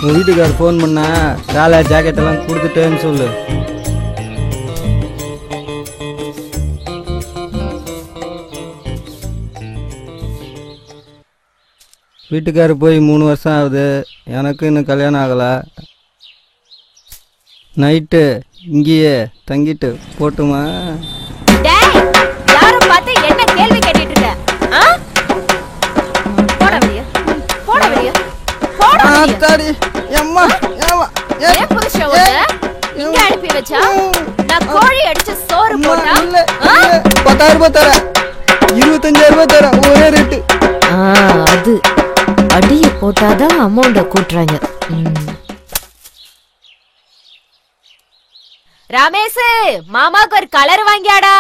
உன் வீட்டுக்கார் ஃபோன் பண்ணா காலை ஜாக்கெட் எல்லாம் கொடுத்துட்டேன்னு சொல்லு. வீட்டுக்காரு போய் 3 வருஷம் ஆகுது, எனக்கு இன்னும் கல்யாணம் ஆகலை. நைட்டு இங்கேயே தங்கிட்டு போட்டுமா? என்ன கேள்வி கேட்டுட்டு இருக்க? போட வெளிய, போட வெளிய, போட வெளிய. அம்மா ஏன் புருஷன் உன்னை இங்க அனுப்பி வச்சா? நான் கோழி அடிச்சு சோறு போட்டா 10,000 ரூபாய் தரேன், 25,000 ரூபாய் தரேன், ஒரே ரேட்டு. அது அடிய போட்டாதான் அமௌண்ட கூட்டுறாங்க. ரமேஷ், மாமாக்கு ஒரு கலர் வாங்கியாடா.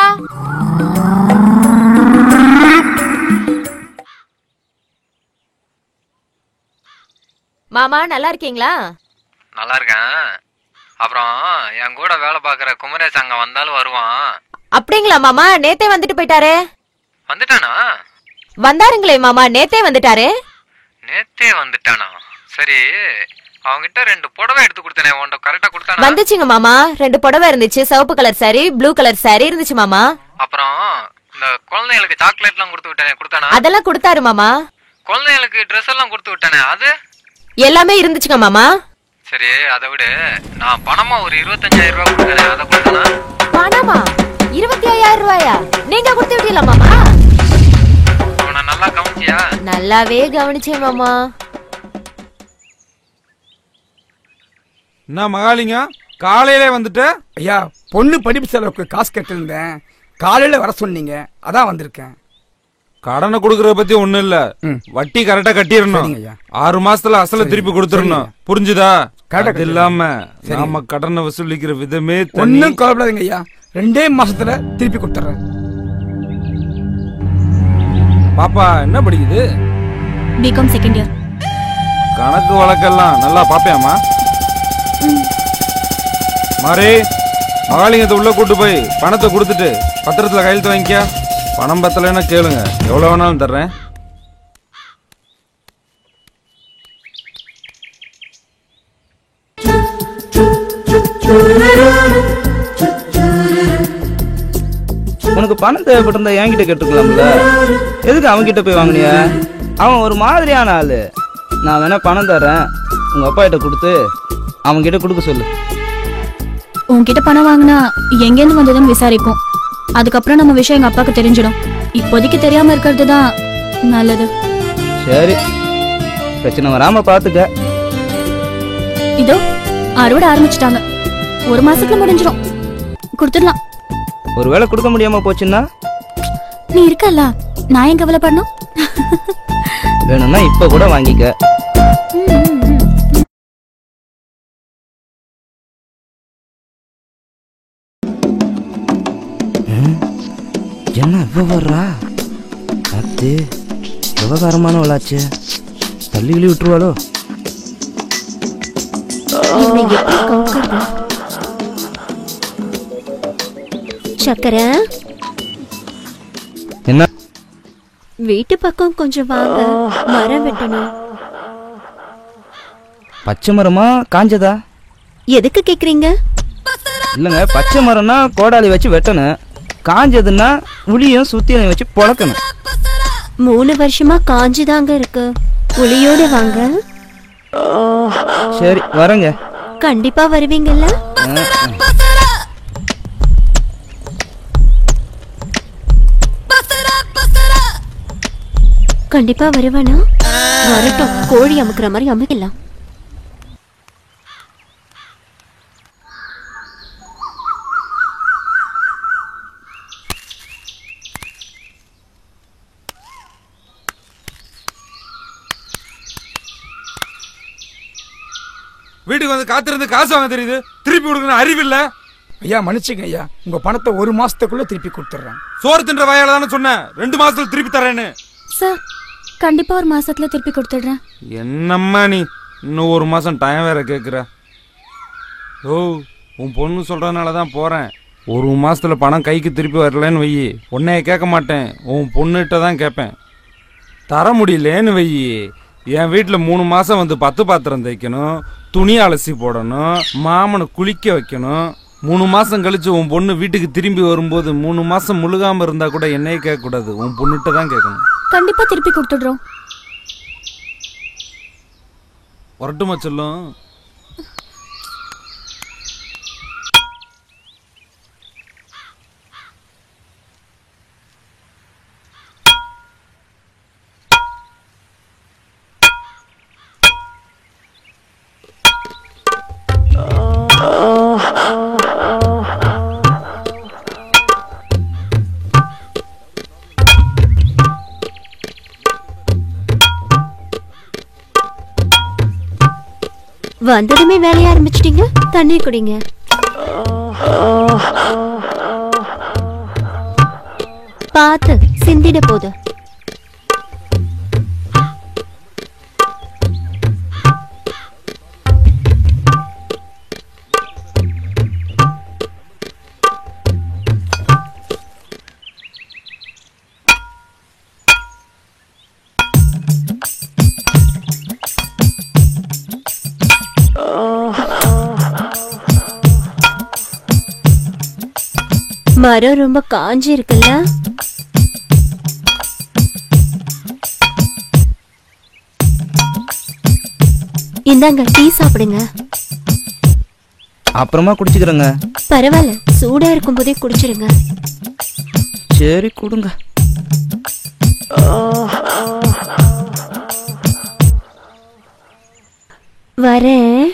மாமா நல்லா இருக்கீங்களா? நல்லா இருக்கேன். அப்புறம் என் கூட வேலை பாக்குற குமரேஷ் அங்க வந்தாலும் வருவான். அப்படிங்களா மாமா? நேத்தே வந்துட்டு போயிட்டாரே. வந்துட்டானா? வந்தாருங்களே மாமா, நேத்தே வந்துட்டாரு. நேத்தே வந்துட்டானா? சரி, அவங்கிட்ட 2 புடவை எடுத்து கொடுத்தனே, உன்ட கரெக்டா கொடுத்தானா? வந்துச்சுங்க மாமா. 2 புடவை இருந்துச்சு, சிவப்பு colour sorry, blue colour sorry இருந்துச்சு மாமா. அப்புறம் இந்த குழந்தைகளுக்கு சாக்லேட் எல்லாம் கொடுத்து விட்டானே, கொடுத்தானா? அதெல்லாம் கொடுத்தாரு மாமா. குழந்தைகளுக்கு ட்ரெஸ் எல்லாம் கொடுத்து விட்டானே, அது எல்லாமே இருந்துச்சுங்க மாமா. சரி, அதை விட நான் பணமா ஒரு 25,000 ரூபாய் கொடுத்தனே, அதை கொடுத்தானா? பணமா? 25,000 ரூபாயா? நீங்க கொடுத்து விட்டீங்களா மாமா? உன்னை நல்லா கவனிச்சியா? நல்லாவே கவனிச்சேன் மாமா. என்ன மகாலிங்க, காலையிலே வந்துட்டு? ஐயா, பொண்ணு படிப்பு செலவுக்கு காசு கட்டிருந்தேன், காலையில வர சொன்னீங்க, அதான் வந்திருக்கேன். கடனை கொடுக்கறத பத்தி ஒண்ணும் இல்ல, வட்டி கரெக்டா கட்டிடணும். 6 மாசத்துல அசல திருப்பி கொடுத்துடணும், புரிஞ்சுதா? அது இல்லாம நாம கடனை வசூலிக்கிற விதமே ஒன்னும் கவலைப்படாதீங்க ஐயா, 2 மாசத்துல திருப்பி கொடுத்துறேன். பாப்பா என்ன படிக்குது? BCom second year. கணக்கு வழக்கெல்லாம் நல்லா பாப்பேம்மா. மாறி, மகாலிங்கத்தை உள்ள கூட்டு போய் பணத்தை கொடுத்துட்டு பத்திரத்துல கையெழுத்து வாங்கிக்க. பணம் பத்தலைன்னா கேளுங்க, எவ்வளவு வேணாலும் தர்றேன். உனக்கு பணம் தேவைப்பட்டிருந்தா என்கிட்ட கேட்டுக்கலாம்ல, எதுக்கு அவன்கிட்ட போய் வாங்கினிய? அவன் ஒரு மாதிரியான ஆளு. நான் வேணா பணம் தர்றேன், உங்க அப்பா கிட்ட கொடுத்து அவன்கிட்ட கொடுக்க சொல்லு. உன்கிட்ட பணம் வாங்கினா எங்கேருந்து வந்ததுன்னு விசாரிப்போம். அதுக்கப்புறம் நம்ம விஷயம் எங்க அப்பாவுக்கு தெரிஞ்சிடும். இப்போதைக்கு தெரியாம இருக்கிறது தான் நல்லது. சரி, பிரச்சனை வராம பாத்துக்க. இதோ அறுவடை ஆரம்பிச்சுட்டாங்க, 1 மாசத்துல முடிஞ்சிடும், கொடுத்துடலாம். ஒருவேளை கொடுக்க முடியாம போச்சுன்னா? நீ இருக்கல்ல, நான் ஏன் கவலைப்படணும்? வேணும்னா இப்ப கூட வாங்கிக்க. என்ன இப்ப வர்றா? அது விவகாரமான வளாச்சு, தள்ளி விட்டுருவாளோ? சக்கரை, என்ன? வீட்டு பக்கம் கொஞ்சம் வாங்க, மரம் வெட்டணும். பச்சை மரமா காஞ்சதா? எதுக்கு கேக்குறீங்க? இல்லங்க, பச்சை மரம்னா கோடாலி வச்சு வெட்டணும், காஞ்சதுன்னா உளியும் சுத்தியும் வச்சு பொழக்கணும். 3 வருஷமா காஞ்சுதாங்க இருக்கு, புளியோட வாங்க. சரி வரங்க. கண்டிப்பா வருவீங்கல்ல? கண்டிப்பா வருவானா? வரட்டும், கோழி அமுக்குற மாதிரி அமுக்கலாம். வீட்டுக்கு வந்து காத்திருந்து காசு வாங்க தெரியுது, திருப்பி கொடுக்கணும் அறிவில்ல? ஐயா மன்னிச்சுங்க ஐயா, உங்க பணத்தை 1 மாசத்துக்குள்ள திருப்பி கொடுத்துறேன். சோறு தின்ற வாயால தானே சொன்னேன் 2 மாசத்துல திருப்பி தரேன்னு. சார், கண்டிப்பா 1 மாசத்துல திருப்பி கொடுத்துடுறேன். என்னம்மா நீ இன்னும் 1 மாசம் டைம் வேற கேக்குற? ஓ, உன் பொண்ணு சொல்றதுனாலதான் போறேன். 1 மாசத்துல பணம் கைக்கு திருப்பி வரலன்னு வையி, உன்னைய கேட்க மாட்டேன், உன் பொண்ணுகிட்ட தான் கேட்பேன். தர முடியலன்னு வையி, என் வீட்டுல 3 மாசம் வந்து 10 பாத்திரம் தைக்கணும், துணி அலசி போடணும், மாமனை குளிக்க வைக்கணும். 3 மாசம் கழிச்சு உன் பொண்ணு வீட்டுக்கு திரும்பி வரும்போது 3 மாசம் முழுகாம இருந்தா கூட என்னையே கேட்க கூடாது, உன் பொண்ணுகிட்ட தான் கேட்கணும். கண்டிப்பா திருப்பி கொடுத்துடுறோம். வரட்டுமா சொல்லும்? வந்ததுமே வேலைய ஆரம்பிச்சிட்டீங்க. தண்ணி குடிங்க. பாத்து சிந்திட போது. மரம் ரொம்ப காஞ்சி இருக்குல்ல? இந்தாங்க டீ சாப்பிடுங்க. அப்புறமா குடிச்சுக்கிறேங்க. பரவாயில்ல, சூடா இருக்கும் போதே குடிச்சிருங்க. சரி கொடுங்க. வரேன்.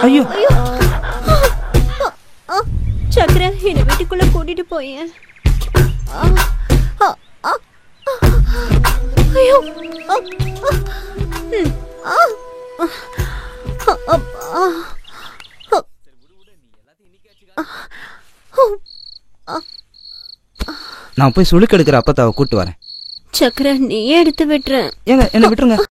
ஐயோ சக்கர, என்ன வீட்டுக்குள்ள கூட்டிட்டு போயேன். ஐயோ நான் போய் சுளுக்கு எடுக்கிற அப்பத்தாவை கூட்டு வரேன். சக்கர, நீயே எடுத்து விட்டுறேன். ஏங்க என்ன விட்டுருங்க.